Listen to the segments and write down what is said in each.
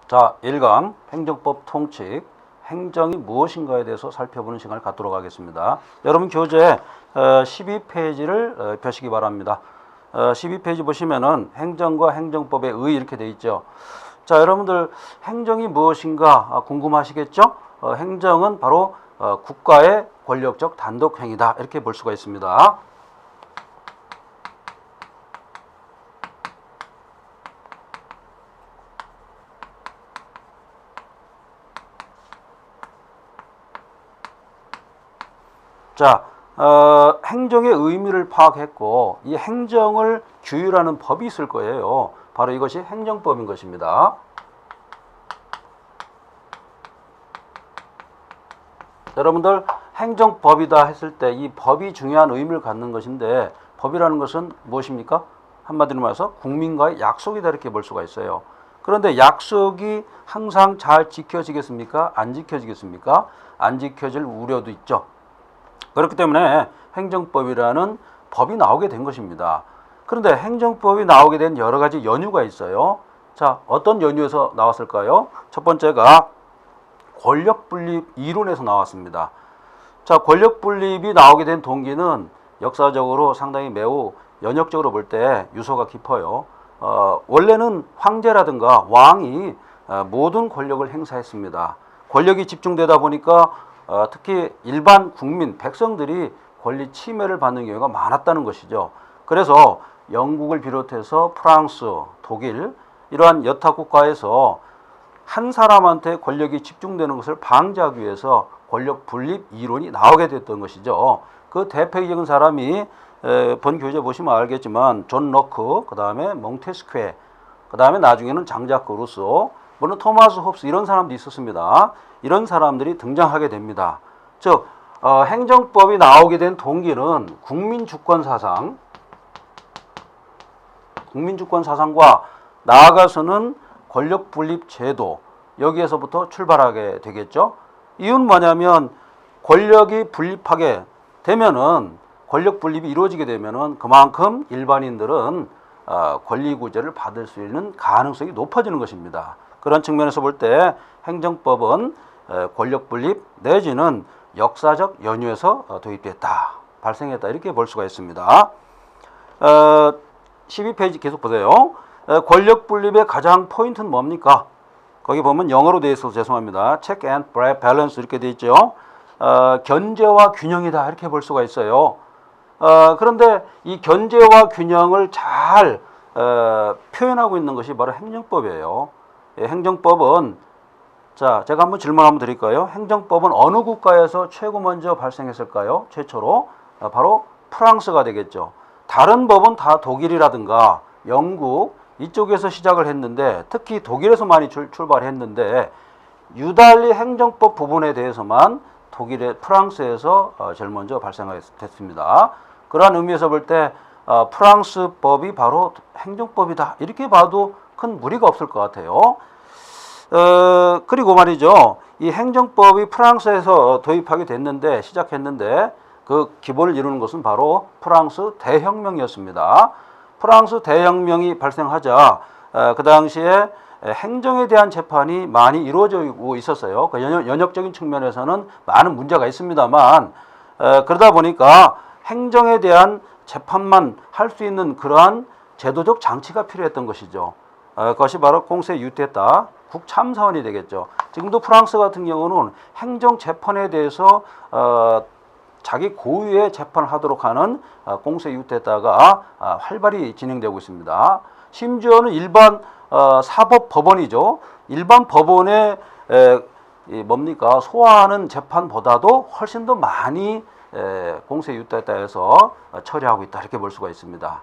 자, 1강 행정법 통칙, 행정이 무엇인가에 대해서 살펴보는 시간을 갖도록 하겠습니다. 여러분 교재 12페이지를 펴시기 바랍니다. 12페이지 보시면은 행정과 행정법의 의 이렇게 돼 있죠. 자, 여러분들 행정이 무엇인가 궁금하시겠죠? 행정은 바로 국가의 권력적 단독 행위다 이렇게 볼 수가 있습니다. 자, 행정의 의미를 파악했고 이 행정을 규율하는 법이 있을 거예요. 바로 이것이 행정법인 것입니다. 여러분들 행정법이다 했을 때 이 법이 중요한 의미를 갖는 것인데 법이라는 것은 무엇입니까? 한마디로 말해서 국민과의 약속이다 이렇게 볼 수가 있어요. 그런데 약속이 항상 잘 지켜지겠습니까? 안 지켜지겠습니까? 안 지켜질 우려도 있죠. 그렇기 때문에 행정법이라는 법이 나오게 된 것입니다. 그런데 행정법이 나오게 된 여러 가지 연유가 있어요. 자, 어떤 연유에서 나왔을까요? 첫 번째가 권력분립 이론에서 나왔습니다. 자, 권력분립이 나오게 된 동기는 역사적으로 상당히 매우 연역적으로 볼 때 유서가 깊어요. 원래는 황제라든가 왕이 모든 권력을 행사했습니다. 권력이 집중되다 보니까 특히 일반 국민, 백성들이 권리 침해를 받는 경우가 많았다는 것이죠. 그래서 영국을 비롯해서 프랑스, 독일 이러한 여타 국가에서 한 사람한테 권력이 집중되는 것을 방지하기 위해서 권력 분립 이론이 나오게 됐던 것이죠. 그 대표적인 사람이 본 교재 보시면 알겠지만 존 로크, 그 다음에 몽테스퀘, 그 다음에 나중에는 장자크 루소, 물론 토마스 홉스 이런 사람도 있었습니다. 이런 사람들이 등장하게 됩니다. 즉 행정법이 나오게 된 동기는 국민주권 사상과 나아가서는 권력 분립 제도 여기에서부터 출발하게 되겠죠. 이유는 뭐냐면 권력이 분립하게 되면은 권력 분립이 이루어지게 되면은 그만큼 일반인들은 권리 구제를 받을 수 있는 가능성이 높아지는 것입니다. 그런 측면에서 볼 때 행정법은 권력 분립 내지는 역사적 연유에서 도입됐다, 발생했다 이렇게 볼 수가 있습니다. 12페이지 계속 보세요. 권력 분립의 가장 포인트는 뭡니까? 거기 보면 영어로 되어 있어서 죄송합니다. check and balance 이렇게 되어 있죠. 견제와 균형이다 이렇게 볼 수가 있어요. 그런데 이 견제와 균형을 잘 표현하고 있는 것이 바로 행정법이에요. 행정법은 자, 제가 한번 질문 한번 드릴까요? 행정법은 어느 국가에서 최고 먼저 발생했을까요? 최초로 바로 프랑스가 되겠죠. 다른 법은 다 독일이라든가 영국 이쪽에서 시작을 했는데 특히 독일에서 많이 출발했는데 유달리 행정법 부분에 대해서만 프랑스에서 제일 먼저 발생했습니다. 그러한 의미에서 볼 때 프랑스 법이 바로 행정법이다 이렇게 봐도 큰 무리가 없을 것 같아요. 그리고 말이죠. 이 행정법이 프랑스에서 도입하게 됐는데 시작했는데 그 기본을 이루는 것은 바로 프랑스 대혁명이었습니다. 프랑스 대혁명이 발생하자 그 당시에 행정에 대한 재판이 많이 이루어지고 있었어요. 그 연역적인 측면에서는 많은 문제가 있습니다만 그러다 보니까 행정에 대한 재판만 할 수 있는 그러한 제도적 장치가 필요했던 것이죠. 그것이 바로 공세 유태타 국참사원이 되겠죠. 지금도 프랑스 같은 경우는 행정 재판에 대해서 자기 고유의 재판을 하도록 하는 공세 유태타가 활발히 진행되고 있습니다. 심지어는 일반 사법 법원이죠. 일반 법원에 뭡니까 소화하는 재판보다도 훨씬 더 많이 공세 유태타에서 처리하고 있다 이렇게 볼 수가 있습니다.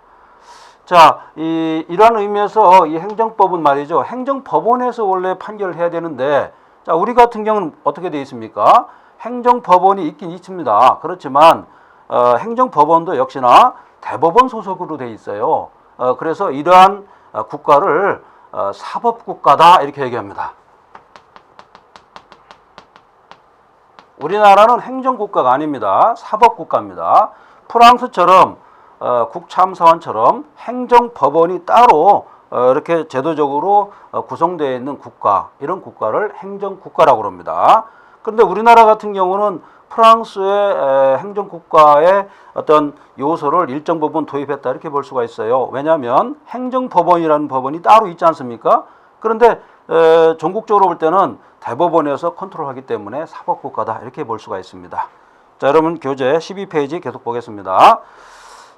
자, 이러한 의미에서 이 행정법은 말이죠. 행정법원에서 원래 판결을 해야 되는데, 자, 우리 같은 경우는 어떻게 되어 있습니까? 행정법원이 있긴 있습니다. 그렇지만, 행정법원도 역시나 대법원 소속으로 되어 있어요. 그래서 이러한 국가를 사법국가다 이렇게 얘기합니다. 우리나라는 행정국가가 아닙니다. 사법국가입니다. 프랑스처럼 국참사원처럼 행정법원이 따로 이렇게 제도적으로 구성되어 있는 국가, 이런 국가를 행정국가라고 합니다. 그런데 우리나라 같은 경우는 프랑스의 행정국가의 어떤 요소를 일정 부분 도입했다 이렇게 볼 수가 있어요. 왜냐하면 행정법원이라는 법원이 따로 있지 않습니까? 그런데 전국적으로 볼 때는 대법원에서 컨트롤하기 때문에 사법국가다 이렇게 볼 수가 있습니다. 자, 여러분 교재 12페이지 계속 보겠습니다.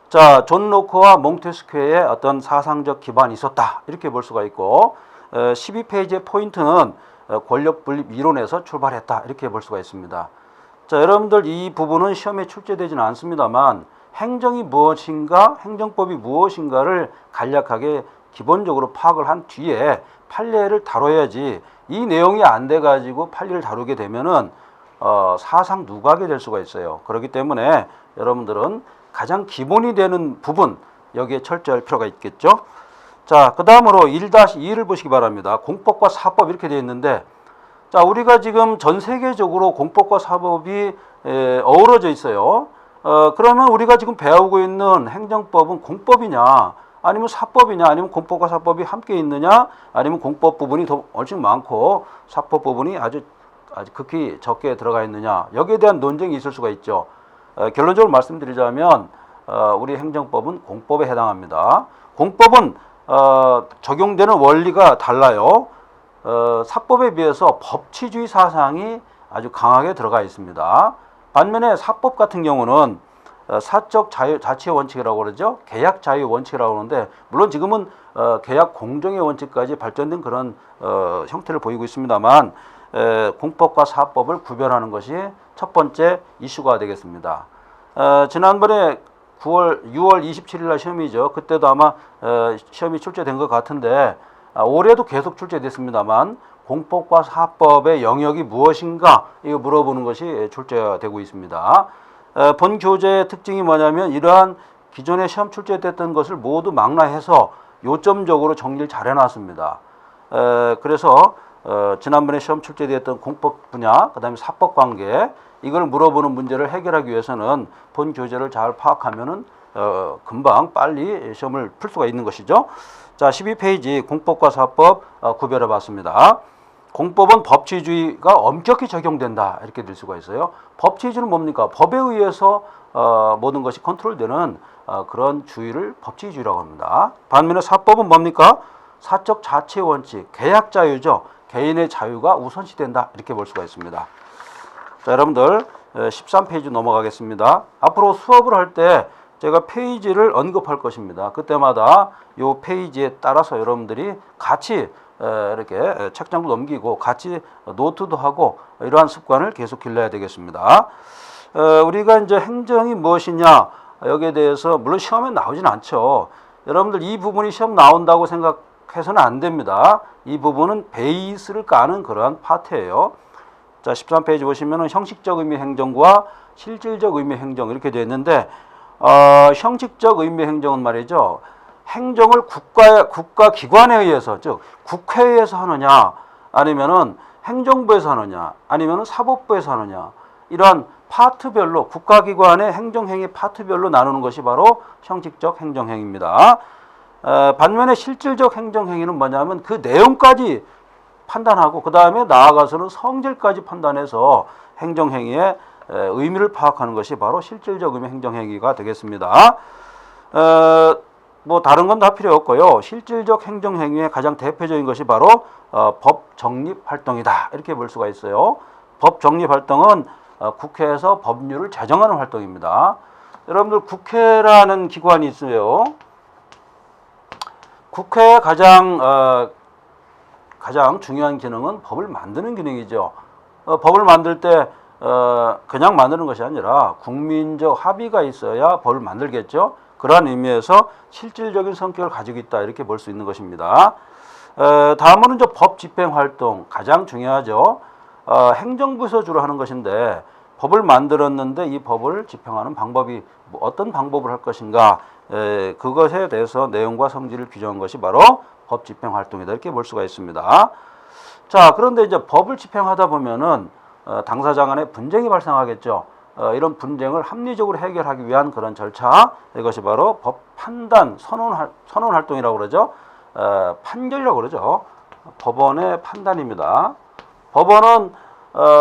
자, 존 로크와 몽테스큐의 어떤 사상적 기반이 있었다 이렇게 볼 수가 있고 12페이지의 포인트는 권력 분립 이론에서 출발했다 이렇게 볼 수가 있습니다. 자, 여러분들 이 부분은 시험에 출제되지는 않습니다만 행정이 무엇인가, 행정법이 무엇인가를 간략하게 기본적으로 파악을 한 뒤에 판례를 다뤄야지 이 내용이 안 돼 가지고 판례를 다루게 되면은 사상 누각이 될 수가 있어요. 그렇기 때문에 여러분들은 가장 기본이 되는 부분 여기에 철저할 필요가 있겠죠. 자, 그 다음으로 1-2를 보시기 바랍니다. 공법과 사법 이렇게 되어 있는데 자, 우리가 지금 전 세계적으로 공법과 사법이 어우러져 있어요. 그러면 우리가 지금 배우고 있는 행정법은 공법이냐, 아니면 사법이냐, 아니면 공법과 사법이 함께 있느냐, 아니면 공법 부분이 더 훨씬 많고 사법 부분이 아주 극히 적게 들어가 있느냐, 여기에 대한 논쟁이 있을 수가 있죠. 결론적으로 말씀드리자면 우리 행정법은 공법에 해당합니다. 공법은 적용되는 원리가 달라요. 사법에 비해서 법치주의 사상이 아주 강하게 들어가 있습니다. 반면에 사법 같은 경우는 사적 자치 원칙이라고 그러죠. 계약 자유 원칙이라고 하는데 물론 지금은 계약 공정의 원칙까지 발전된 그런 형태를 보이고 있습니다만 공법과 사법을 구별하는 것이 첫 번째 이슈가 되겠습니다. 지난번에 6월 27일 날 시험이죠. 그때도 아마 시험이 출제된 것 같은데 올해도 계속 출제됐습니다만 공법과 사법의 영역이 무엇인가 이거 물어보는 것이 출제가 되고 있습니다. 본 교재의 특징이 뭐냐면 이러한 기존에 시험 출제됐던 것을 모두 망라해서 요점적으로 정리를 잘 해놨습니다. 그래서 지난번에 시험 출제됐던 공법 분야, 그 다음에 사법 관계 이걸 물어보는 문제를 해결하기 위해서는 본 교재를 잘 파악하면은 금방 빨리 시험을 풀 수가 있는 것이죠. 자, 12페이지 공법과 사법 구별해 봤습니다. 공법은 법치주의가 엄격히 적용된다 이렇게 될 수가 있어요. 법치주의는 뭡니까? 법에 의해서 모든 것이 컨트롤되는 그런 주의를 법치주의라고 합니다. 반면에 사법은 뭡니까? 사적 자치 원칙, 계약 자유죠. 개인의 자유가 우선시된다 이렇게 볼 수가 있습니다. 자, 여러분들 13페이지 넘어가겠습니다. 앞으로 수업을 할 때 제가 페이지를 언급할 것입니다. 그때마다 이 페이지에 따라서 여러분들이 같이 이렇게 책장도 넘기고 같이 노트도 하고 이러한 습관을 계속 길러야 되겠습니다. 우리가 이제 행정이 무엇이냐 여기에 대해서 물론 시험에 나오진 않죠. 여러분들 이 부분이 시험 나온다고 생각해서는 안 됩니다. 이 부분은 베이스를 까는 그러한 파트예요. 자, 13페이지 보시면은 형식적 의미 행정과 실질적 의미 행정 이렇게 되어 있는데 형식적 의미 행정은 말이죠. 행정을 국가 기관에 의해서 즉 국회에서 하느냐 아니면은 행정부에서 하느냐 아니면은 사법부에서 하느냐 이러한 파트별로 국가기관의 행정행위 파트별로 나누는 것이 바로 형식적 행정행위입니다. 반면에 실질적 행정행위는 뭐냐면 그 내용까지 판단하고 그 다음에 나아가서는 성질까지 판단해서 행정행위의 의미를 파악하는 것이 바로 실질적 의미 행정행위가 되겠습니다. 뭐 다른 건 다 필요 없고요. 실질적 행정행위의 가장 대표적인 것이 바로 법 정립 활동이다 이렇게 볼 수가 있어요. 법 정립 활동은 국회에서 법률을 제정하는 활동입니다. 여러분들 국회라는 기관이 있어요. 국회의 가장 중요한 기능은 법을 만드는 기능이죠. 법을 만들 때 그냥 만드는 것이 아니라 국민적 합의가 있어야 법을 만들겠죠. 그러한 의미에서 실질적인 성격을 가지고 있다 이렇게 볼 수 있는 것입니다. 다음으로는 법 집행 활동 가장 중요하죠. 행정부에서 주로 하는 것인데 법을 만들었는데 이 법을 집행하는 방법이 어떤 방법을 할 것인가 그것에 대해서 내용과 성질을 규정한 것이 바로 법 집행 활동이다 이렇게 볼 수가 있습니다. 자, 그런데 이제 법을 집행하다 보면은 당사자 간에 분쟁이 발생하겠죠. 이런 분쟁을 합리적으로 해결하기 위한 그런 절차 이것이 바로 법 판단 선언 활동이라고 그러죠. 판결이라고 그러죠. 법원의 판단입니다. 법원은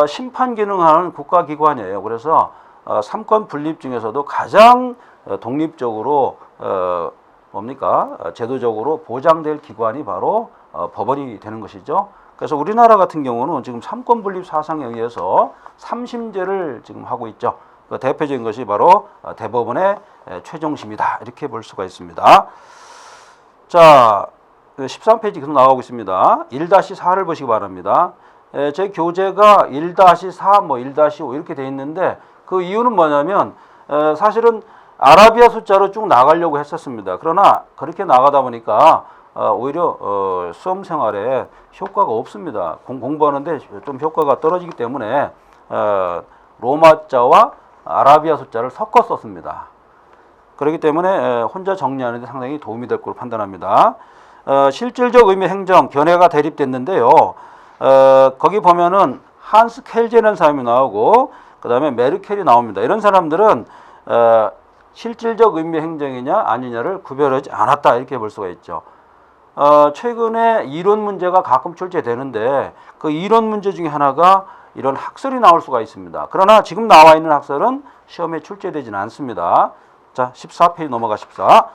심판 기능하는 국가기관이에요. 그래서 삼권 분립 중에서도 가장 독립적으로 제도적으로 보장될 기관이 바로 법원이 되는 것이죠. 그래서 우리나라 같은 경우는 지금 삼권 분립 사상에 의해서 3심제를 지금 하고 있죠. 그 대표적인 것이 바로 대법원의 최종심이다. 이렇게 볼 수가 있습니다. 자, 13페이지 계속 나가고 있습니다. 1-4를 보시기 바랍니다. 제 교재가 1-4, 1-5 이렇게 돼 있는데 그 이유는 뭐냐면 사실은 아라비아 숫자로 쭉 나가려고 했었습니다. 그러나 그렇게 나가다 보니까 오히려 수험 생활에 효과가 없습니다. 공부하는데 좀 효과가 떨어지기 때문에 로마자와 아라비아 숫자를 섞어 썼습니다. 그렇기 때문에 혼자 정리하는 데 상당히 도움이 될 것으로 판단합니다. 실질적 의미 행정, 견해가 대립됐는데요. 거기 보면은 한스 켈제라는 사람이 나오고 그 다음에 메르켈이 나옵니다. 이런 사람들은 실질적 의미 행정이냐 아니냐를 구별하지 않았다 이렇게 볼 수가 있죠. 최근에 이론 문제가 가끔 출제되는데 그 이론 문제 중에 하나가 이런 학설이 나올 수가 있습니다. 그러나 지금 나와 있는 학설은 시험에 출제되지는 않습니다. 자, 14페이지 넘어가 14.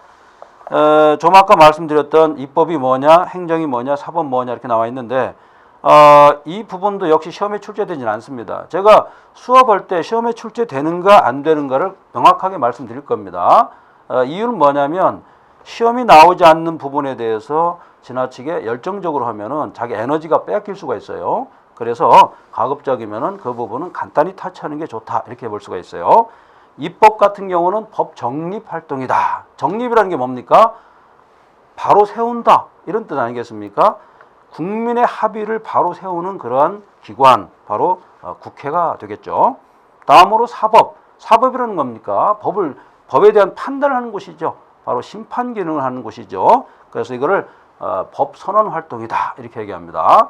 좀 아까 말씀드렸던 입법이 뭐냐, 행정이 뭐냐, 사법 뭐냐 이렇게 나와 있는데 이 부분도 역시 시험에 출제되지는 않습니다. 제가 수업할 때 시험에 출제되는가 안 되는가를 명확하게 말씀드릴 겁니다. 이유는 뭐냐면 시험이 나오지 않는 부분에 대해서 지나치게 열정적으로 하면은 자기 에너지가 뺏길 수가 있어요. 그래서 가급적이면은 그 부분은 간단히 타치하는 게 좋다 이렇게 볼 수가 있어요. 입법 같은 경우는 법 정립 활동이다. 정립이라는 게 뭡니까? 바로 세운다 이런 뜻 아니겠습니까? 국민의 합의를 바로 세우는 그러한 기관, 바로 국회가 되겠죠. 다음으로 사법. 사법이라는 겁니까? 법에 대한 판단을 하는 곳이죠. 바로 심판 기능을 하는 곳이죠. 그래서 이거를 법 선언 활동이다 이렇게 얘기합니다.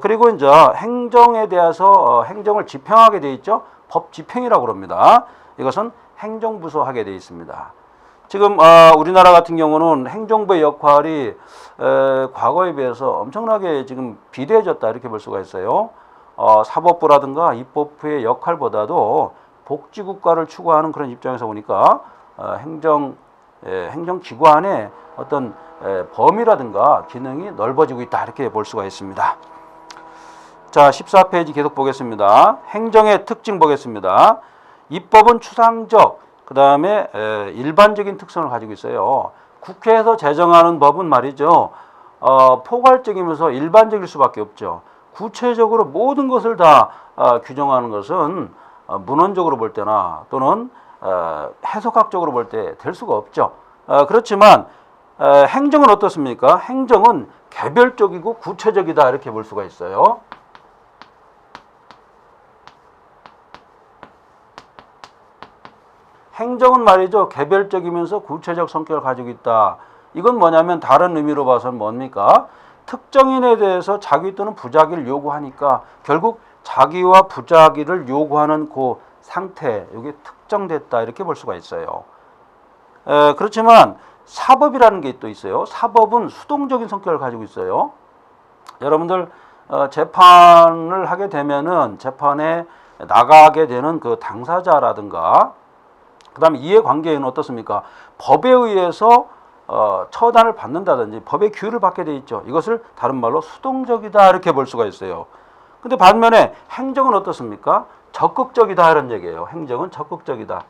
그리고 이제 행정에 대해서 행정을 집행하게 돼 있죠. 법 집행이라고 합니다. 이것은 행정부서 하게 돼 있습니다. 지금 우리나라 같은 경우는 행정부의 역할이 과거에 비해서 엄청나게 지금 비대해졌다 이렇게 볼 수가 있어요. 사법부라든가 입법부의 역할보다도 복지국가를 추구하는 그런 입장에서 보니까 행정기관의 어떤 범위라든가 기능이 넓어지고 있다 이렇게 볼 수가 있습니다. 자, 14페이지 계속 보겠습니다. 행정의 특징 보겠습니다. 입법은 추상적, 그 다음에 일반적인 특성을 가지고 있어요. 국회에서 제정하는 법은 말이죠. 포괄적이면서 일반적일 수밖에 없죠. 구체적으로 모든 것을 다 규정하는 것은 문헌적으로 볼 때나 또는 해석학적으로 볼 때 될 수가 없죠. 그렇지만 행정은 어떻습니까? 행정은 개별적이고 구체적이다 이렇게 볼 수가 있어요. 행정은 말이죠. 개별적이면서 구체적 성격을 가지고 있다. 이건 뭐냐면 다른 의미로 봐서는 뭡니까? 특정인에 대해서 자기 또는 부자기를 요구하니까 결국 자기와 부자기를 요구하는 그 상태, 이게 특정됐다 이렇게 볼 수가 있어요. 그렇지만 사법이라는 게 또 있어요. 사법은 수동적인 성격을 가지고 있어요. 여러분들 재판을 하게 되면은 재판에 나가게 되는 그 당사자라든가 그 다음에 이해관계는 어떻습니까? 법에 의해서 처단을 받는다든지 법의 규율을 받게 돼 있죠. 이것을 다른 말로 수동적이다 이렇게 볼 수가 있어요. 근데 반면에 행정은 어떻습니까? 적극적이다 이런 얘기예요. 행정은 적극적이다.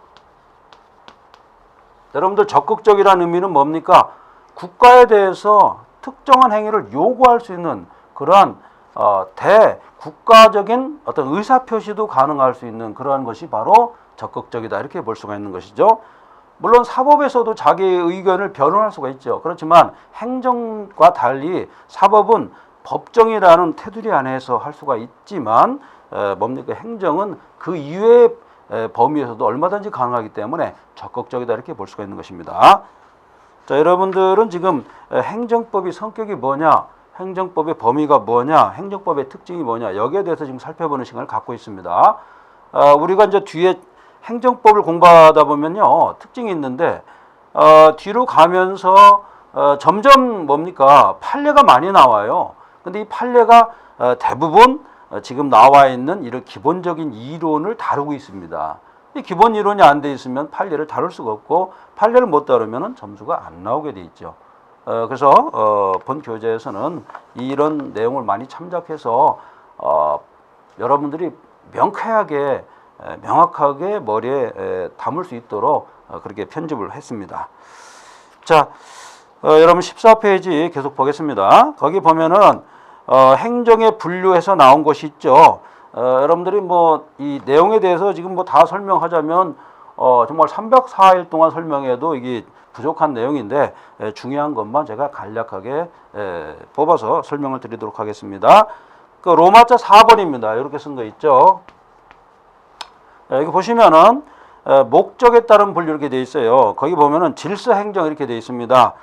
여러분들 적극적이라는 의미는 뭡니까? 국가에 대해서 특정한 행위를 요구할 수 있는 그러한 대국가적인 어떤 의사표시도 가능할 수 있는 그러한 것이 바로 적극적이다 이렇게 볼 수가 있는 것이죠. 물론 사법에서도 자기의 의견을 변론할 수가 있죠. 그렇지만 행정과 달리 사법은 법정이라는 테두리 안에서 할 수가 있지만 뭡니까? 행정은 그 이외의 범위에서도 얼마든지 가능하기 때문에 적극적이다 이렇게 볼 수가 있는 것입니다. 자, 여러분들은 지금 행정법이 성격이 뭐냐, 행정법의 범위가 뭐냐, 행정법의 특징이 뭐냐 여기에 대해서 지금 살펴보는 시간을 갖고 있습니다. 우리가 이제 뒤에 행정법을 공부하다 보면요 특징이 있는데 뒤로 가면서 점점 뭡니까? 판례가 많이 나와요. 근데 이 판례가 대부분 지금 나와 있는 이런 기본적인 이론을 다루고 있습니다. 이 기본 이론이 안 돼 있으면 판례를 다룰 수가 없고, 판례를 못 다루면 점수가 안 나오게 돼 있죠. 그래서 본 교재에서는 이런 내용을 많이 참작해서 여러분들이 명쾌하게 명확하게 머리에 담을 수 있도록 그렇게 편집을 했습니다. 자, 여러분 14페이지 계속 보겠습니다. 거기 보면은 행정에 분류해서 나온 것이 있죠. 여러분들이 뭐 이 내용에 대해서 지금 뭐 다 설명하자면 정말 304일 동안 설명해도 이게 부족한 내용인데, 중요한 것만 제가 간략하게 뽑아서 설명을 드리도록 하겠습니다. 그 로마자 4번입니다. 이렇게 쓴 거 있죠. 여기 보시면은 목적에 따른 분류 이렇게 돼 있어요. 거기 보면은 질서 행정 이렇게 돼 있습니다.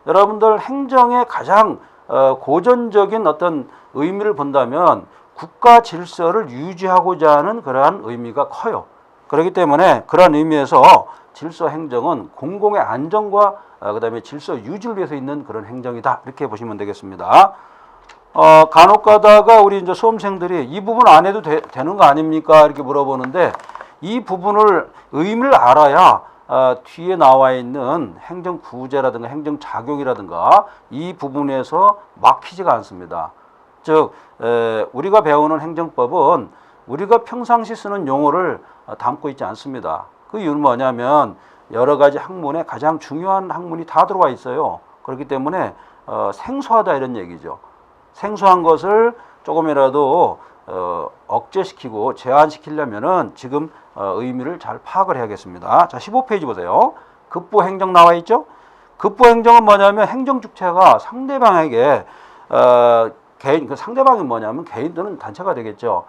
여러분들 행정의 가장 고전적인 어떤 의미를 본다면 국가 질서를 유지하고자 하는 그러한 의미가 커요. 그렇기 때문에 그러한 의미에서 질서 행정은 공공의 안정과 그다음에 질서 유지를 위해서 있는 그런 행정이다, 이렇게 보시면 되겠습니다. 간혹 가다가 우리 이제 수험생들이 이 부분 안 해도 되는 거 아닙니까? 이렇게 물어보는데, 이 부분을 의미를 알아야 뒤에 나와 있는 행정 구제라든가 행정 작용이라든가 이 부분에서 막히지가 않습니다. 즉 우리가 배우는 행정법은 우리가 평상시 쓰는 용어를 담고 있지 않습니다. 그 이유는 뭐냐면 여러 가지 학문에 가장 중요한 학문이 다 들어와 있어요. 그렇기 때문에 생소하다 이런 얘기죠. 생소한 것을 조금이라도 억제시키고 제한시키려면은 지금 의미를 잘 파악을 해야겠습니다. 자, 15페이지 보세요. 급부 행정 나와 있죠? 급부 행정은 뭐냐면 행정 주체가 상대방에게 개인, 그 상대방이 뭐냐면 개인 또는 단체가 되겠죠.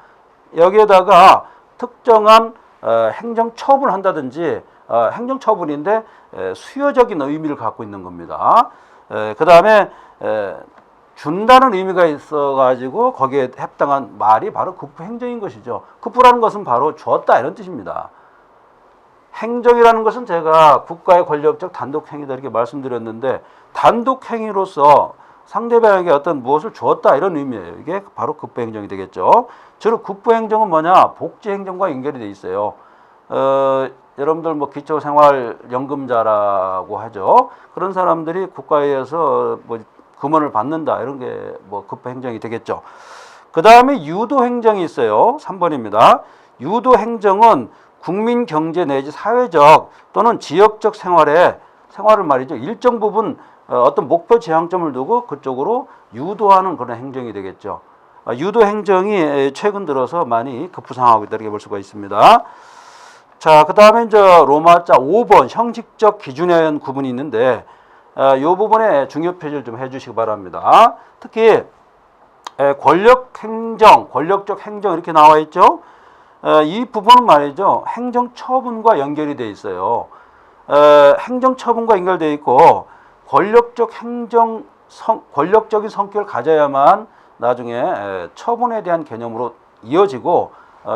여기에다가 특정한 행정 처분을 한다든지 행정 처분인데 수요적인 의미를 갖고 있는 겁니다. 그 다음에 준다는 의미가 있어가지고 거기에 합당한 말이 바로 급부 행정인 것이죠. 급부라는 것은 바로 줬다 이런 뜻입니다. 행정이라는 것은 제가 국가의 권력적 단독 행위다 이렇게 말씀드렸는데, 단독 행위로서 상대방에게 어떤 무엇을 주었다 이런 의미예요. 이게 바로 급부 행정이 되겠죠. 주로 급부 행정은 뭐냐? 복지 행정과 연결이 돼 있어요. 여러분들 뭐 기초생활연금자라고 하죠. 그런 사람들이 국가에서 뭐 금원을 받는다 이런 게 뭐 급부 행정이 되겠죠. 그 다음에 유도 행정이 있어요. 3번입니다. 유도 행정은 국민 경제 내지 사회적 또는 지역적 생활을 말이죠. 일정 부분 어떤 목표 지향점을 두고 그쪽으로 유도하는 그런 행정이 되겠죠. 유도 행정이 최근 들어서 많이 급부상하고 있다 이렇게 볼 수가 있습니다. 자, 그 다음에 이제 로마자 5번 형식적 기준에 의한 구분이 있는데, 이 부분에 중요 표시를 좀 해주시기 바랍니다. 특히 권력적 행정 이렇게 나와 있죠. 이 부분은 말이죠, 행정처분과 연결이 돼 있어요. 행정처분과 연결되어 있고 권력적인 성격을 가져야만 나중에 처분에 대한 개념으로 이어지고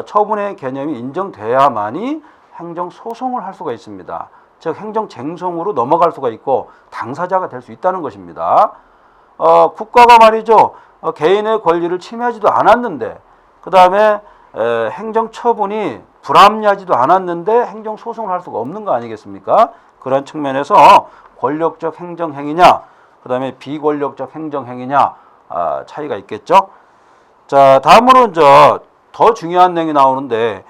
처분의 개념이 인정돼야만이 행정소송을 할 수가 있습니다. 즉 행정쟁송으로 넘어갈 수가 있고 당사자가 될 수 있다는 것입니다. 국가가 말이죠, 개인의 권리를 침해하지도 않았는데, 그 다음에 행정처분이 불합리하지도 않았는데 행정소송을 할 수가 없는 거 아니겠습니까? 그런 측면에서 권력적 행정행위냐, 그 다음에 비권력적 행정행위냐 차이가 있겠죠. 자, 다음으로 이제 더 중요한 내용이 나오는데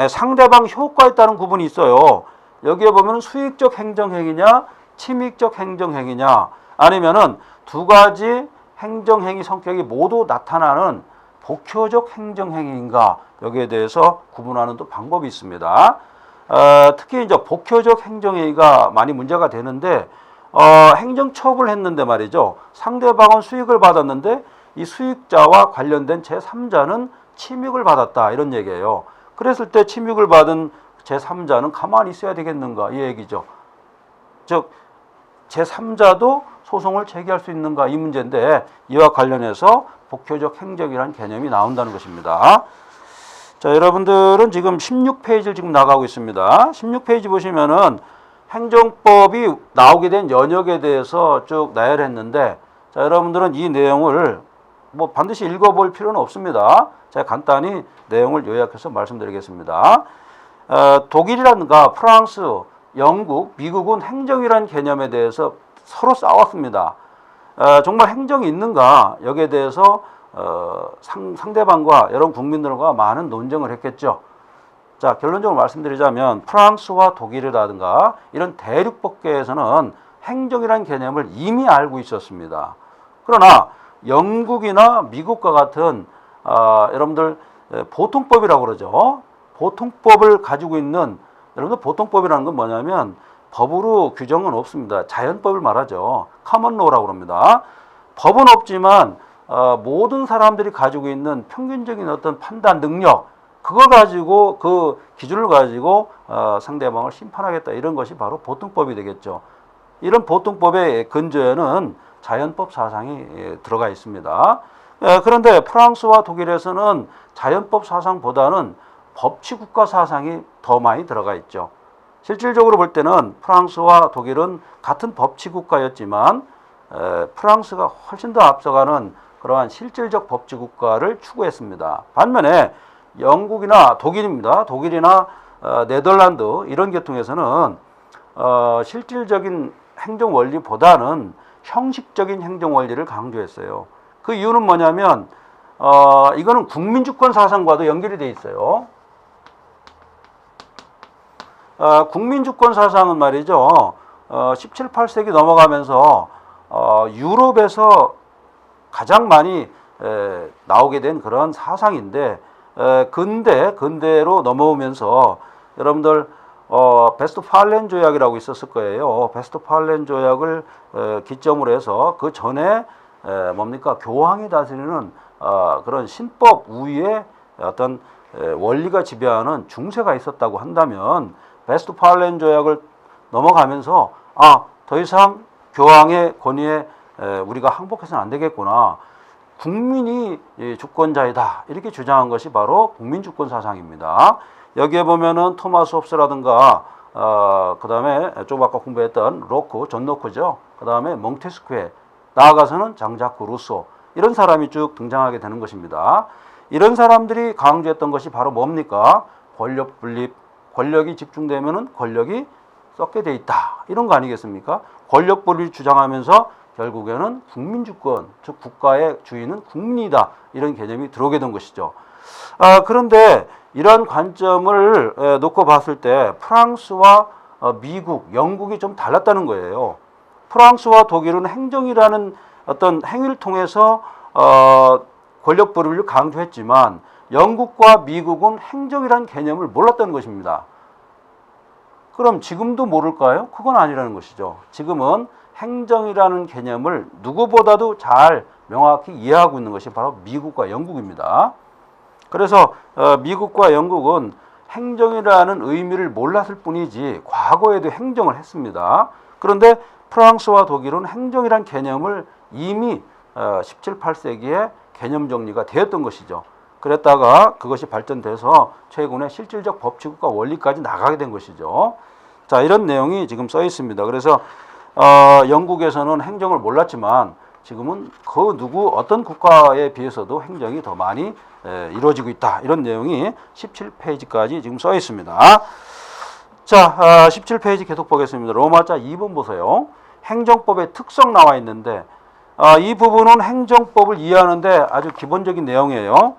상대방 효과에 따른 구분이 있어요. 여기에 보면 수익적 행정행위냐, 침익적 행정행위냐, 아니면은 두 가지 행정행위 성격이 모두 나타나는 복효적 행정행위인가, 여기에 대해서 구분하는 또 방법이 있습니다. 특히 이제 복효적 행정행위가 많이 문제가 되는데, 행정처분을 했는데 말이죠, 상대방은 수익을 받았는데 이 수익자와 관련된 제3자는 침익을 받았다 이런 얘기예요. 그랬을 때 침익을 받은 제3자는 가만히 있어야 되겠는가 이 얘기죠. 즉 제3자도 소송을 제기할 수 있는가 이 문제인데, 이와 관련해서 복효적 행정이라는 개념이 나온다는 것입니다. 자, 여러분들은 지금 16페이지를 지금 나가고 있습니다. 16페이지 보시면은 행정법이 나오게 된 연역에 대해서 쭉 나열했는데, 자, 여러분들은 이 내용을 뭐 반드시 읽어볼 필요는 없습니다. 제가 간단히 내용을 요약해서 말씀드리겠습니다. 독일이라든가 프랑스, 영국, 미국은 행정이라는 개념에 대해서 서로 싸웠습니다. 정말 행정이 있는가 여기에 대해서 상대방과 여러 국민들과 많은 논쟁을 했겠죠. 자, 결론적으로 말씀드리자면 프랑스와 독일이라든가 이런 대륙법계에서는 행정이라는 개념을 이미 알고 있었습니다. 그러나 영국이나 미국과 같은 여러분들 보통법이라고 그러죠. 보통법을 가지고 있는, 여러분들 보통법이라는 건 뭐냐면 법으로 규정은 없습니다. 자연법을 말하죠. 커먼로우라고 합니다. 법은 없지만 모든 사람들이 가지고 있는 평균적인 어떤 판단 능력, 그걸 가지고, 그 기준을 가지고 상대방을 심판하겠다, 이런 것이 바로 보통법이 되겠죠. 이런 보통법의 근저에는 자연법 사상이 들어가 있습니다. 그런데 프랑스와 독일에서는 자연법 사상보다는 법치국가 사상이 더 많이 들어가 있죠. 실질적으로 볼 때는 프랑스와 독일은 같은 법치국가였지만 프랑스가 훨씬 더 앞서가는 그러한 실질적 법치국가를 추구했습니다. 반면에 영국이나 독일입니다. 독일이나 네덜란드 이런 계통에서는 실질적인 행정 원리보다는 형식적인 행정 원리를 강조했어요. 그 이유는 뭐냐면 이거는 국민주권 사상과도 연결이 돼 있어요. 국민주권 사상은 말이죠. 17, 18세기 넘어가면서 유럽에서 가장 많이 나오게 된 그런 사상인데, 근대로 넘어오면서 여러분들 베스트팔렌 조약이라고 있었을 거예요. 베스트팔렌 조약을 기점으로 해서 그 전에 뭡니까, 교황이 다스리는 그런 신법 우위에 어떤 원리가 지배하는 중세가 있었다고 한다면, 베스트팔렌 조약을 넘어가면서 더 이상 교황의 권위에 우리가 항복해서는 안 되겠구나, 국민이 주권자이다, 이렇게 주장한 것이 바로 국민주권 사상입니다. 여기에 보면은 토마스 홉스라든가 그 다음에 좀 아까 공부했던 로크, 존 로크죠. 그 다음에 몽테스큐에, 나아가서는 장자크 루소, 이런 사람이 쭉 등장하게 되는 것입니다. 이런 사람들이 강조했던 것이 바로 뭡니까? 권력 분립, 권력이 집중되면은 권력이 썩게 돼 있다, 이런 거 아니겠습니까? 권력 분립을 주장하면서 결국에는 국민주권, 즉 국가의 주인은 국민이다, 이런 개념이 들어오게 된 것이죠. 그런데 이런 관점을 놓고 봤을 때 프랑스와 미국, 영국이 좀 달랐다는 거예요. 프랑스와 독일은 행정이라는 어떤 행위를 통해서 권력 분립을 강조했지만 영국과 미국은 행정이라는 개념을 몰랐다는 것입니다. 그럼 지금도 모를까요? 그건 아니라는 것이죠. 지금은 행정이라는 개념을 누구보다도 잘 명확히 이해하고 있는 것이 바로 미국과 영국입니다. 그래서 미국과 영국은 행정이라는 의미를 몰랐을 뿐이지 과거에도 행정을 했습니다. 그런데 프랑스와 독일은 행정이라는 개념을 이미 17, 18세기에 개념 정리가 되었던 것이죠. 그랬다가 그것이 발전돼서 최근에 실질적 법치국가 원리까지 나가게 된 것이죠. 자, 이런 내용이 지금 써 있습니다. 그래서 영국에서는 행정을 몰랐지만 지금은 그 누구 어떤 국가에 비해서도 행정이 더 많이 이루어지고 있다, 이런 내용이 17페이지까지 지금 써 있습니다. 자, 17페이지 계속 보겠습니다. 로마자 2번 보세요. 행정법의 특성 나와 있는데 이 부분은 행정법을 이해하는데 아주 기본적인 내용이에요.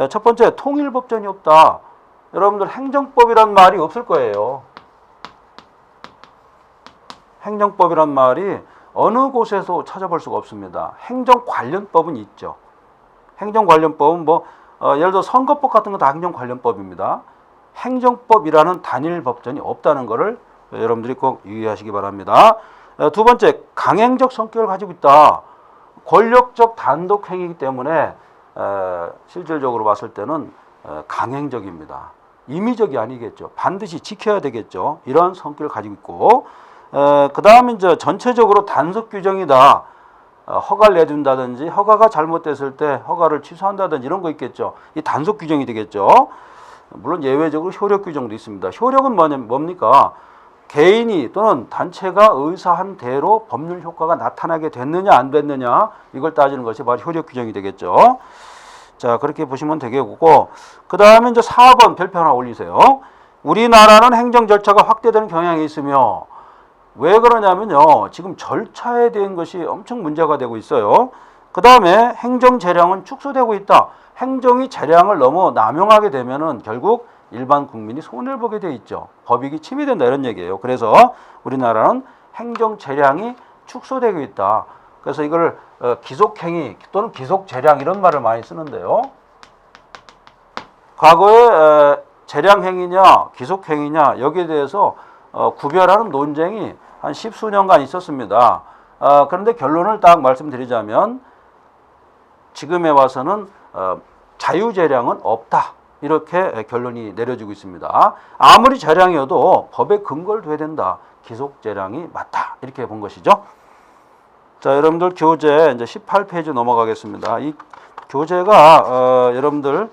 첫 번째, 통일법전이 없다. 여러분들 행정법이란 말이 없을 거예요. 행정법이란 말이 어느 곳에서 찾아볼 수가 없습니다. 행정 관련법은 있죠. 행정 관련법은 예를 들어 선거법 같은 거 다 행정 관련법입니다. 행정법이라는 단일 법전이 없다는 것을 여러분들이 꼭 유의하시기 바랍니다. 두 번째, 강행적 성격을 가지고 있다. 권력적 단독 행위이기 때문에 실질적으로 봤을 때는 강행적입니다. 임의적이 아니겠죠. 반드시 지켜야 되겠죠. 이러한 성격을 가지고 있고, 그 다음에 이제 전체적으로 단속 규정이다. 허가를 내준다든지 허가가 잘못됐을 때 허가를 취소한다든지 이런 거 있겠죠. 이 단속 규정이 되겠죠. 물론 예외적으로 효력 규정도 있습니다. 효력은 뭡니까? 개인이 또는 단체가 의사한 대로 법률 효과가 나타나게 됐느냐 안 됐느냐 이걸 따지는 것이 바로 효력 규정이 되겠죠. 자, 그렇게 보시면 되겠고, 그 다음에 이제 4번 별표 하나 올리세요. 우리나라는 행정 절차가 확대되는 경향이 있으며, 왜 그러냐면요, 지금 절차에 대한 것이 엄청 문제가 되고 있어요. 그 다음에 행정 재량은 축소되고 있다. 행정이 재량을 너무 남용하게 되면은 결국 일반 국민이 손해를 보게 돼 있죠. 법익이 침해된다 이런 얘기예요. 그래서 우리나라는 행정 재량이 축소되고 있다. 그래서 이걸 기속행위 또는 기속재량 이런 말을 많이 쓰는데요. 과거에 재량행위냐 기속행위냐 여기에 대해서 구별하는 논쟁이 한 10수년간 있었습니다. 그런데 결론을 딱 말씀드리자면 지금에 와서는 자유재량은 없다. 이렇게 결론이 내려지고 있습니다. 아무리 재량이어도 법에 근거를 둬야 된다. 기속재량이 맞다. 이렇게 본 것이죠. 자, 여러분들 교재 이제 18페이지 넘어가겠습니다. 이 교재가 여러분들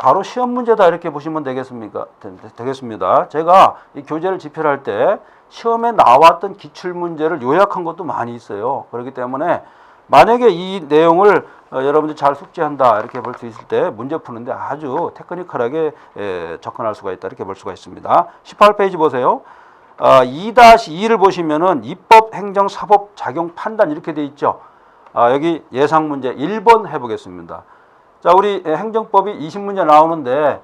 바로 시험 문제다 이렇게 보시면 되겠습니다. 제가 이 교재를 집필할 때 시험에 나왔던 기출 문제를 요약한 것도 많이 있어요. 그렇기 때문에 만약에 이 내용을 여러분들이 잘 숙지한다 이렇게 볼 수 있을 때 문제 푸는데 아주 테크니컬하게 접근할 수가 있다 이렇게 볼 수가 있습니다. 18페이지 보세요. 2-2를 보시면은 입법, 행정, 사법, 작용, 판단 이렇게 돼 있죠. 여기 예상 문제 1번 해보겠습니다. 자, 우리 행정법이 20문제 나오는데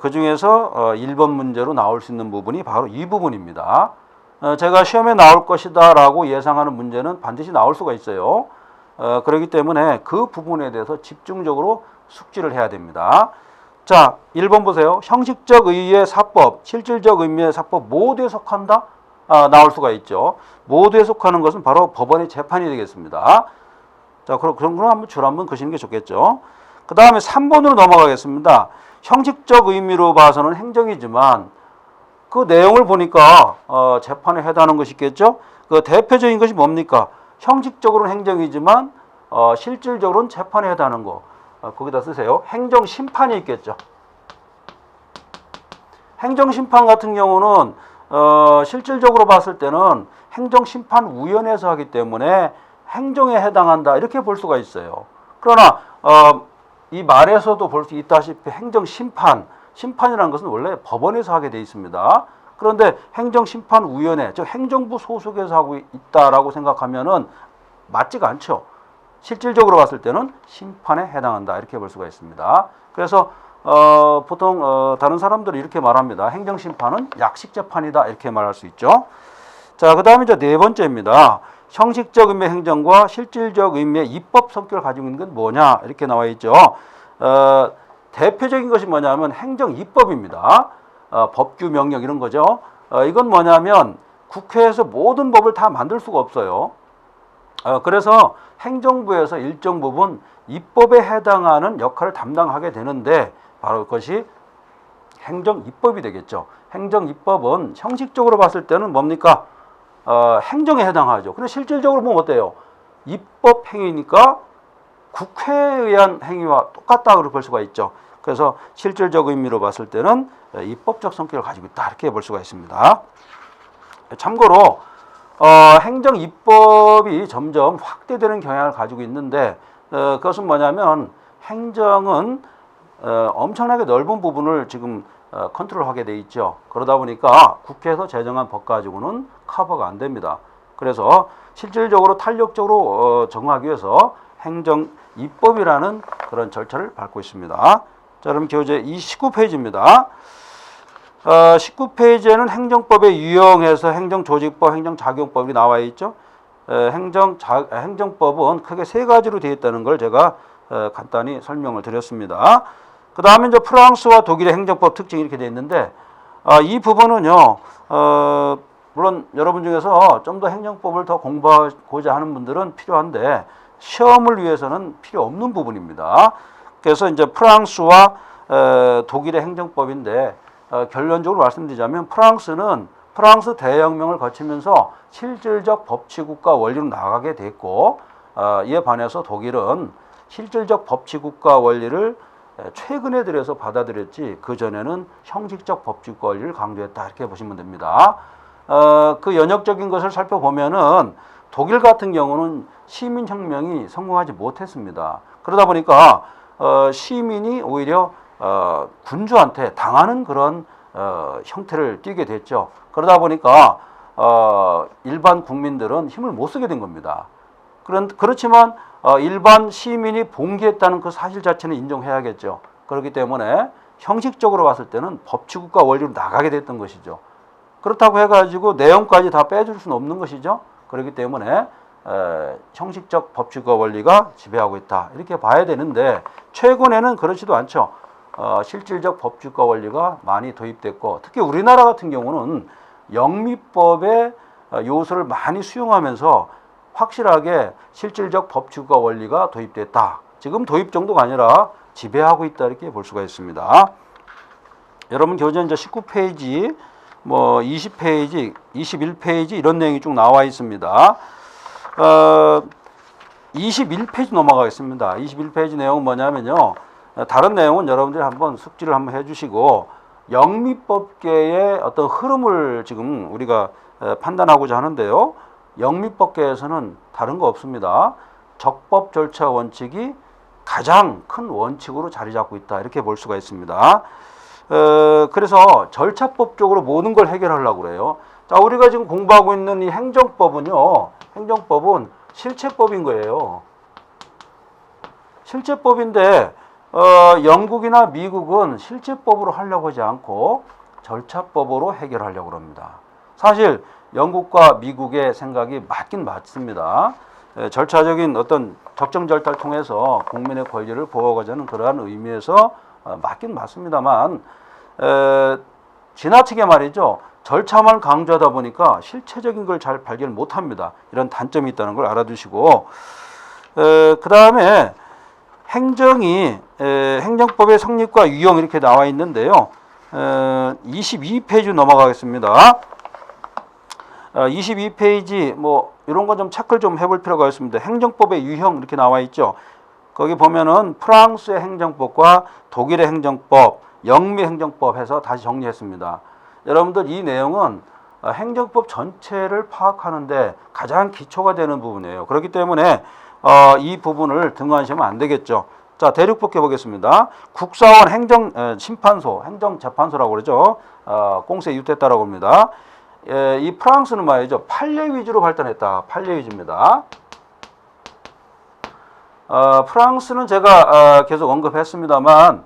그 중에서 1번 문제로 나올 수 있는 부분이 바로 이 부분입니다. 제가 시험에 나올 것이다 라고 예상하는 문제는 반드시 나올 수가 있어요. 그렇기 때문에 그 부분에 대해서 집중적으로 숙지를 해야 됩니다. 자, 1번 보세요. 형식적 의의 사법, 실질적 의미의 사법 모두에 속한다? 나올 수가 있죠. 모두에 속하는 것은 바로 법원의 재판이 되겠습니다. 자, 그럼 한번 줄 한번 그시는 게 좋겠죠. 그 다음에 3번으로 넘어가겠습니다. 형식적 의미로 봐서는 행정이지만 그 내용을 보니까 재판에 해당하는 것이 있겠죠. 그 대표적인 것이 뭡니까? 형식적으로는 행정이지만 실질적으로는 재판에 해당하는 거. 거기다 쓰세요. 행정심판이 있겠죠. 행정심판 같은 경우는 실질적으로 봤을 때는 행정심판위원회에서 하기 때문에 행정에 해당한다 이렇게 볼 수가 있어요. 그러나 이 말에서도 볼 수 있다시피 심판이라는 것은 원래 법원에서 하게 돼 있습니다. 그런데 행정심판위원회, 즉 행정부 소속에서 하고 있다라고 생각하면은 맞지가 않죠. 실질적으로 봤을 때는 심판에 해당한다 이렇게 볼 수가 있습니다. 그래서 보통 다른 사람들이 이렇게 말합니다. 행정심판은 약식재판이다 이렇게 말할 수 있죠. 자, 그 다음에 이제 네 번째입니다. 형식적 의미의 행정과 실질적 의미의 입법 성격을 가지고 있는 건 뭐냐 이렇게 나와 있죠. 대표적인 것이 뭐냐면 행정입법입니다. 법규, 명령 이런 거죠. 이건 뭐냐면 국회에서 모든 법을 다 만들 수가 없어요. 그래서 행정부에서 일정 부분 입법에 해당하는 역할을 담당하게 되는데 바로 그것이 행정입법이 되겠죠. 행정입법은 형식적으로 봤을 때는 뭡니까? 행정에 해당하죠. 근데 실질적으로 보면 어때요? 입법 행위니까 국회에 의한 행위와 똑같다 그렇게 볼 수가 있죠. 그래서 실질적 의미로 봤을 때는 입법적 성격을 가지고 있다 이렇게 볼 수가 있습니다. 참고로 행정입법이 점점 확대되는 경향을 가지고 있는데 그것은 뭐냐면 행정은 엄청나게 넓은 부분을 지금 컨트롤하게 돼 있죠. 그러다 보니까 국회에서 제정한 법 가지고는 커버가 안 됩니다. 그래서 실질적으로 탄력적으로 적응하기 위해서 행정입법이라는 그런 절차를 밟고 있습니다. 자, 그럼 교재 19페이지입니다. 19페이지에는 행정법에 유형해서 행정조직법, 행정작용법이 나와 있죠. 행정법은 크게 세 가지로 되어 있다는 걸 제가 간단히 설명을 드렸습니다. 그 다음에 이제 프랑스와 독일의 행정법 특징이 이렇게 되어 있는데 이 부분은요, 물론 여러분 중에서 좀 더 행정법을 더 공부하고자 하는 분들은 필요한데 시험을 위해서는 필요 없는 부분입니다. 그래서 이제 프랑스와 독일의 행정법인데 결론적으로 말씀드리자면 프랑스는 프랑스 대혁명을 거치면서 실질적 법치국가 원리로 나가게 됐고 이에 반해서 독일은 실질적 법치국가 원리를 최근에 들여서 받아들였지 그 전에는 형식적 법칙 권리를 강조했다 이렇게 보시면 됩니다. 그 연역적인 것을 살펴보면은 독일 같은 경우는 시민혁명이 성공하지 못했습니다. 그러다 보니까 시민이 오히려 군주한테 당하는 그런 형태를 띠게 됐죠. 그러다 보니까 일반 국민들은 힘을 못 쓰게 된 겁니다. 그렇지만 일반 시민이 봉기했다는 그 사실 자체는 인정해야겠죠. 그렇기 때문에 형식적으로 봤을 때는 법치국가 원리로 나가게 됐던 것이죠. 그렇다고 해가지고 내용까지 다 빼줄 수는 없는 것이죠. 그렇기 때문에 형식적 법치국가 원리가 지배하고 있다 이렇게 봐야 되는데 최근에는 그렇지도 않죠. 실질적 법치국가 원리가 많이 도입됐고 특히 우리나라 같은 경우는 영미법의 요소를 많이 수용하면서 확실하게 실질적 법치국가 원리가 도입됐다. 지금 도입 정도가 아니라 지배하고 있다 이렇게 볼 수가 있습니다. 여러분 교재 이제 19페이지, 뭐 20페이지, 21페이지 이런 내용이 쭉 나와 있습니다. 21페이지 넘어가겠습니다. 21페이지 내용은 뭐냐면요. 다른 내용은 여러분들이 한번 숙지를 한번 해주시고 영미법계의 어떤 흐름을 지금 우리가 판단하고자 하는데요. 영미법계에서는 다른 거 없습니다. 적법 절차 원칙이 가장 큰 원칙으로 자리 잡고 있다 이렇게 볼 수가 있습니다. 그래서 절차법적으로 모든 걸 해결하려고 그래요. 자, 우리가 지금 공부하고 있는 이 행정법은요. 행정법은 실체법인 거예요. 실체법인데 영국이나 미국은 실체법으로 하려고 하지 않고 절차법으로 해결하려고 합니다. 사실 영국과 미국의 생각이 맞긴 맞습니다. 절차적인 어떤 적정 절차를 통해서 국민의 권리를 보호하고자 하는 그러한 의미에서 맞긴 맞습니다만 지나치게 말이죠. 절차만 강조하다 보니까 실체적인 걸 잘 발견 못합니다. 이런 단점이 있다는 걸 알아두시고 그 다음에 행정법의 성립과 유형 이렇게 나와 있는데요. 22페이지 넘어가겠습니다. 22페이지 뭐 이런 거 좀 체크를 좀 해볼 필요가 있습니다. 행정법의 유형 이렇게 나와 있죠. 거기 보면은 프랑스의 행정법과 독일의 행정법, 영미 행정법 해서 다시 정리했습니다. 여러분들 이 내용은 행정법 전체를 파악하는데 가장 기초가 되는 부분이에요. 그렇기 때문에 이 부분을 등한시하면 안 되겠죠. 자, 대륙법계 보겠습니다. 국사원 심판소, 행정재판소라고 그러죠. 공세 유태했다라고 합니다. 이 프랑스는 말이죠. 판례 위주로 발전했다. 판례 위주입니다. 프랑스는 제가 계속 언급했습니다만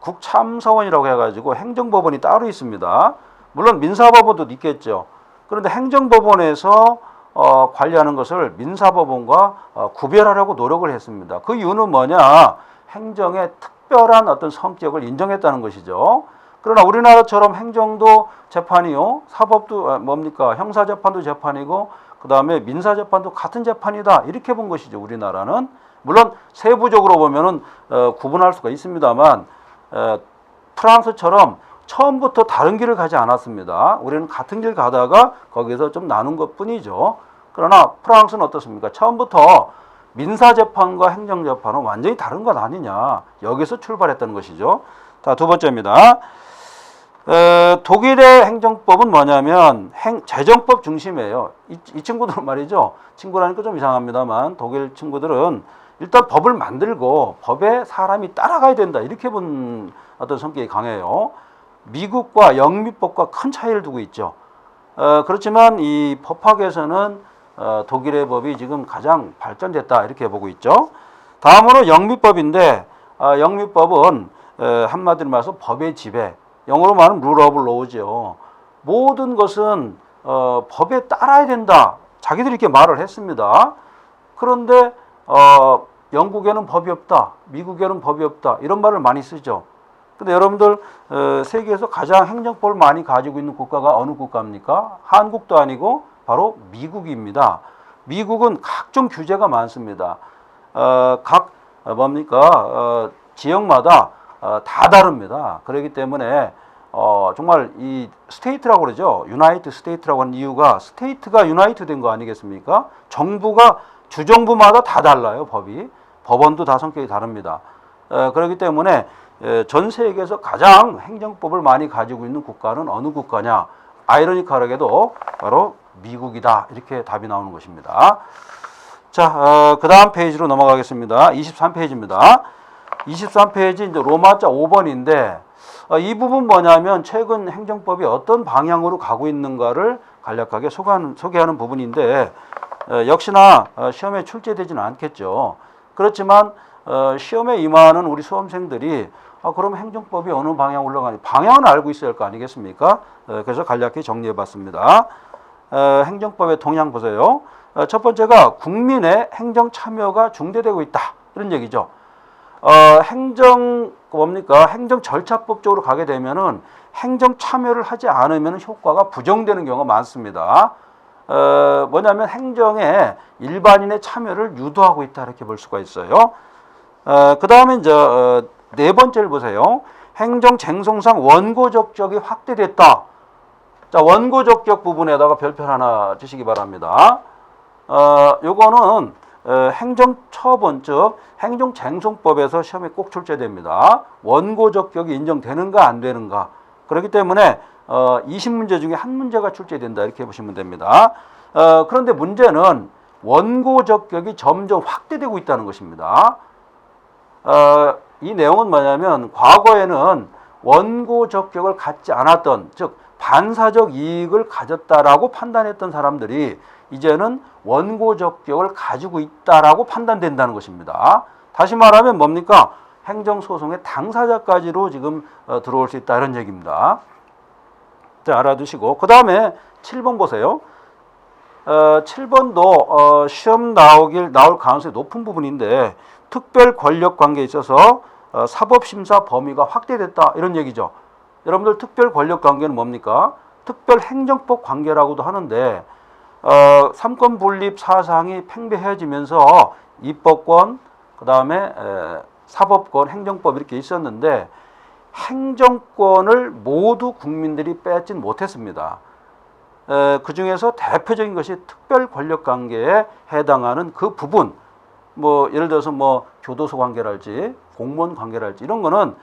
국참사원이라고 해가지고 행정법원이 따로 있습니다. 물론 민사법원도 있겠죠. 그런데 행정법원에서 관리하는 것을 민사법원과 구별하려고 노력을 했습니다. 그 이유는 뭐냐? 행정의 특별한 어떤 성격을 인정했다는 것이죠. 그러나 우리나라처럼 행정도 재판이요, 사법도 뭡니까? 형사재판도 재판이고 그 다음에 민사재판도 같은 재판이다 이렇게 본 것이죠. 우리나라는 물론 세부적으로 보면은 구분할 수가 있습니다만 프랑스처럼 처음부터 다른 길을 가지 않았습니다. 우리는 같은 길 가다가 거기서 좀 나눈 것뿐이죠. 그러나 프랑스는 어떻습니까? 처음부터 민사재판과 행정재판은 완전히 다른 것 아니냐. 여기서 출발했다는 것이죠. 자, 두 번째입니다. 독일의 행정법은 뭐냐면 재정법 중심이에요. 이 친구들은 말이죠. 친구라니까 좀 이상합니다만 독일 친구들은 일단 법을 만들고 법에 사람이 따라가야 된다. 이렇게 본 어떤 성격이 강해요. 미국과 영미법과 큰 차이를 두고 있죠. 그렇지만 이 법학에서는 독일의 법이 지금 가장 발전됐다. 이렇게 보고 있죠. 다음으로 영미법인데 영미법은 한마디로 말해서 법의 지배. 영어로 말하면 rule of law죠. 모든 것은 법에 따라야 된다. 자기들이 이렇게 말을 했습니다. 그런데 영국에는 법이 없다. 미국에는 법이 없다. 이런 말을 많이 쓰죠. 근데 여러분들 세계에서 가장 행정법을 많이 가지고 있는 국가가 어느 국가입니까? 한국도 아니고 바로 미국입니다. 미국은 각종 규제가 많습니다. 지역마다 다 다릅니다. 그렇기 때문에 정말 이 스테이트라고 그러죠. 유나이트 스테이트라고 하는 이유가 스테이트가 유나이트 된 거 아니겠습니까? 정부가 주정부마다 다 달라요. 법이. 법원도 다 성격이 다릅니다. 그렇기 때문에 전 세계에서 가장 행정법을 많이 가지고 있는 국가는 어느 국가냐? 아이러니컬하게도 바로 미국이다. 이렇게 답이 나오는 것입니다. 자, 그 다음 페이지로 넘어가겠습니다. 23페이지입니다. 23페이지 이제 로마자 5번인데 이 부분 뭐냐면 최근 행정법이 어떤 방향으로 가고 있는가를 간략하게 소개하는 부분인데 역시나 시험에 출제되지는 않겠죠. 그렇지만 시험에 임하는 우리 수험생들이 그럼 행정법이 어느 방향으로 올라가는지 방향은 알고 있어야 할 거 아니겠습니까? 그래서 간략히 정리해 봤습니다. 행정법의 동향 보세요. 첫 번째가 국민의 행정 참여가 중대되고 있다. 이런 얘기죠. 행정 절차법적으로 가게 되면은 행정 참여를 하지 않으면 효과가 부정되는 경우가 많습니다. 뭐냐면 행정에 일반인의 참여를 유도하고 있다 이렇게 볼 수가 있어요. 그 다음에 이제 네 번째를 보세요. 행정 쟁송상 원고적격이 확대됐다. 자, 원고적격 부분에다가 별표 하나 주시기 바랍니다. 요거는 행정처분 즉 행정쟁송법에서 시험에 꼭 출제됩니다. 원고적격이 인정되는가 안 되는가. 그렇기 때문에 20문제 중에 한 문제가 출제된다 이렇게 보시면 됩니다. 그런데 문제는 원고적격이 점점 확대되고 있다는 것입니다. 이 내용은 뭐냐면 과거에는 원고적격을 갖지 않았던 즉 반사적 이익을 가졌다라고 판단했던 사람들이 이제는 원고적격을 가지고 있다라고 판단된다는 것입니다. 다시 말하면 뭡니까? 행정소송의 당사자까지로 지금 들어올 수 있다 이런 얘기입니다. 자, 알아두시고 그 다음에 7번 보세요. 7번도 시험 나올 가능성이 높은 부분인데 특별 권력 관계에 있어서 사법심사 범위가 확대됐다 이런 얘기죠. 여러분들 특별 권력 관계는 뭡니까? 특별 행정법 관계라고도 하는데 삼권 분립 사상이 팽배해지면서 입법권, 그 다음에 사법권, 행정법 이렇게 있었는데 행정권을 모두 국민들이 뺏진 못했습니다. 그 중에서 대표적인 것이 특별 권력 관계에 해당하는 그 부분, 뭐 예를 들어서 뭐 교도소 관계랄지 공무원 관계랄지 이런 거는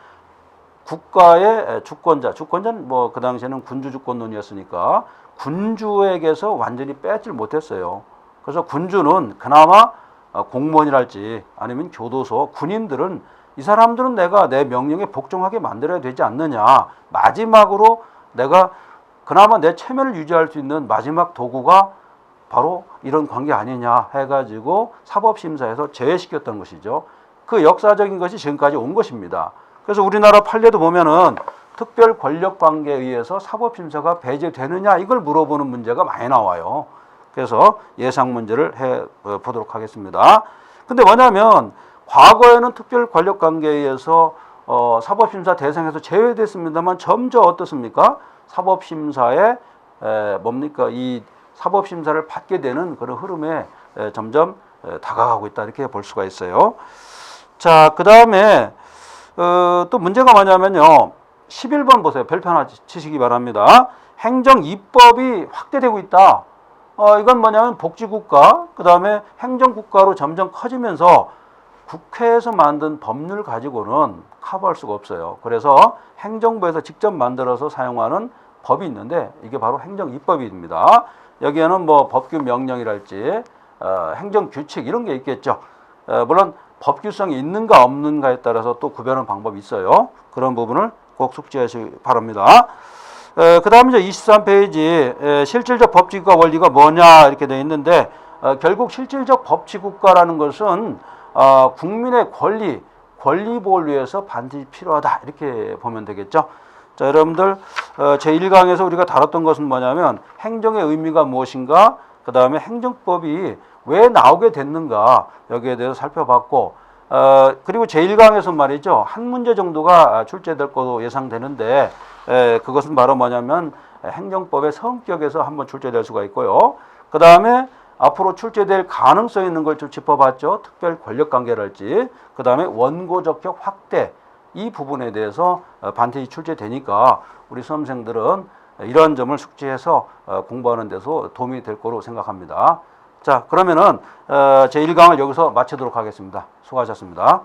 국가의 주권자는 뭐 그 당시에는 군주 주권론이었으니까 군주에게서 완전히 뺏질 못했어요. 그래서 군주는 그나마 공무원이랄지 아니면 교도소, 군인들은 이 사람들은 내가 내 명령에 복종하게 만들어야 되지 않느냐. 마지막으로 내가 그나마 내 체면을 유지할 수 있는 마지막 도구가 바로 이런 관계 아니냐 해가지고 사법심사에서 제외시켰던 것이죠. 그 역사적인 것이 지금까지 온 것입니다. 그래서 우리나라 판례도 보면은 특별 권력 관계에 의해서 사법심사가 배제되느냐 이걸 물어보는 문제가 많이 나와요. 그래서 예상 문제를 해 보도록 하겠습니다. 근데 뭐냐면 과거에는 특별 권력 관계에 의해서 사법심사 대상에서 제외됐습니다만 점점 어떻습니까? 사법심사에 뭡니까? 이 사법심사를 받게 되는 그런 흐름에 점점 다가가고 있다 이렇게 볼 수가 있어요. 자, 그 다음에 또 문제가 뭐냐면요. 11번 보세요. 별표 하나 치시기 바랍니다. 행정 입법이 확대되고 있다. 이건 뭐냐면 복지국가, 그 다음에 행정국가로 점점 커지면서 국회에서 만든 법률 가지고는 커버할 수가 없어요. 그래서 행정부에서 직접 만들어서 사용하는 법이 있는데 이게 바로 행정입법입니다. 여기에는 뭐 법규 명령이랄지 행정규칙 이런 게 있겠죠. 물론 법규성이 있는가 없는가에 따라서 또 구별하는 방법이 있어요. 그런 부분을 꼭 숙지하시기 바랍니다. 그 다음에 이제 23페이지 실질적 법치국가 원리가 뭐냐 이렇게 되어 있는데 결국 실질적 법치국가라는 것은 국민의 권리 보호를 위해서 반드시 필요하다 이렇게 보면 되겠죠. 자, 여러분들 제1강에서 우리가 다뤘던 것은 뭐냐면 행정의 의미가 무엇인가, 그 다음에 행정법이 왜 나오게 됐는가 여기에 대해서 살펴봤고 그리고 제1강에서 말이죠. 한 문제 정도가 출제될 것으로 예상되는데 그것은 바로 뭐냐면 행정법의 성격에서 한번 출제될 수가 있고요. 그 다음에 앞으로 출제될 가능성 있는 걸 좀 짚어봤죠. 특별 권력관계랄지 그 다음에 원고적격 확대 이 부분에 대해서 반드시 출제되니까 우리 수험생들은 이런 점을 숙지해서 공부하는 데서 도움이 될 거로 생각합니다. 자, 그러면은 제1강을 여기서 마치도록 하겠습니다. 수고하셨습니다.